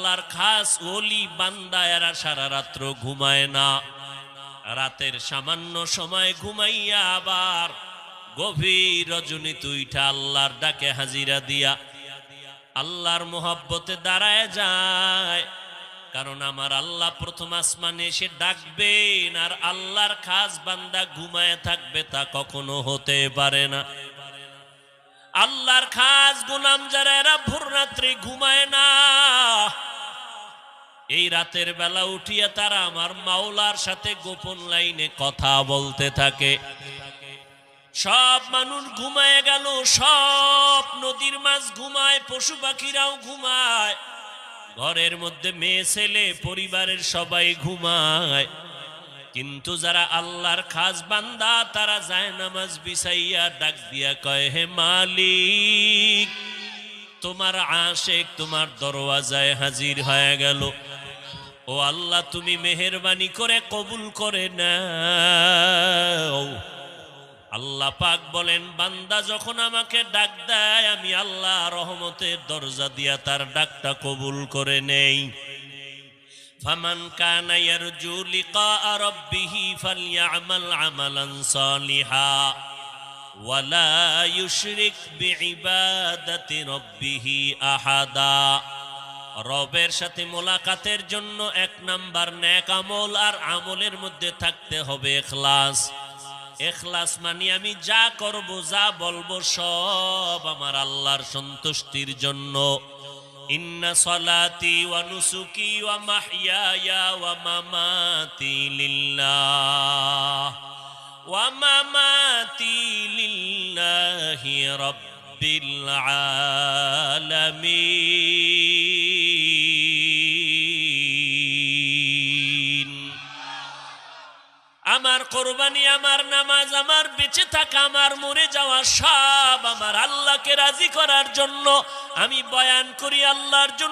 আল্লাহর খাস ওলি বান্দা এরা সারা রাত্র ঘুমায় না, রাতের সামান্য সময় ঘুমাইয়া আবার গভীর রজনীতে উঠা আল্লাহর ডাকে হাজিরা দিয়া আল্লাহর মোহাব্বতে দাঁড়ায় যায়। কারণ আমার আল্লাহ প্রথম আসমানে এসে ডাকবেন, আর আল্লাহর খাস বান্দা ঘুমায় থাকবে তা কখনো হতে পারে না। আল্লাহর খাস গোলাম যারা এরা ভোর রাত্রে ঘুমায় না, এই রাতের বেলা উঠিয়া তারা আমার মাওলার সাথে গোপন লাইনে কথা বলতে থাকে। সব মানুষ ঘুমায় গেল, সব নদীর মাছ ঘুমায়, পশু পাখিরাও ঘুমায়, ঘরের মধ্যে মেয়ে ছেলে পরিবারের সবাই ঘুমায়, কিন্তু যারা আল্লাহর খাস বান্দা তারা যায় নামাজ বিছাইয়া ডাক দিয়া কয়, হে মালিক, তোমার আশিক তোমার দরওয়াজায় হাজির হয়ে গেল। ও আল্লাহ, তুমি মেহেরবানি করে কবুল করে নাও। আল্লাহ পাক বলেন, বান্দা যখন আমাকে ডাক দেয় আমি আল্লাহ রহমতের দরজা দিয়া তার ডাকটা কবুল করে নেই। ফামান কানা ইয়ারজু লিকা রাব্বিহি ফালইআমাল আমালান সালিহা ওয়ালা ইউশরিক বিইবাদাতি রাব্বিহি আহাদা। রবের সাথে মোলাকাতের জন্য 1 নাম্বার নেক আমল, আর আমলের মধ্যে থাকতে হবে ইখলাস। ইখলাস মানে আমি যা করব যা বলবো সব আমার আল্লাহর সন্তুষ্টির জন্য। ইন্না সলাতি ওয়া নুসুকি ওয়া মাহইয়ায়া ওয়া মামাতি লিল্লাহ ওয়া মামাতি লিল্লাহি রাব্বিল আলামিন। আমার কোরবানি, আমার নামাজ, আমার বেঁচে থাকা, আমার মরে যাওয়া সব আমার আল্লাহকে রাজি করার জন্য আমি বয়ান করি, আল্লাহর জন্য।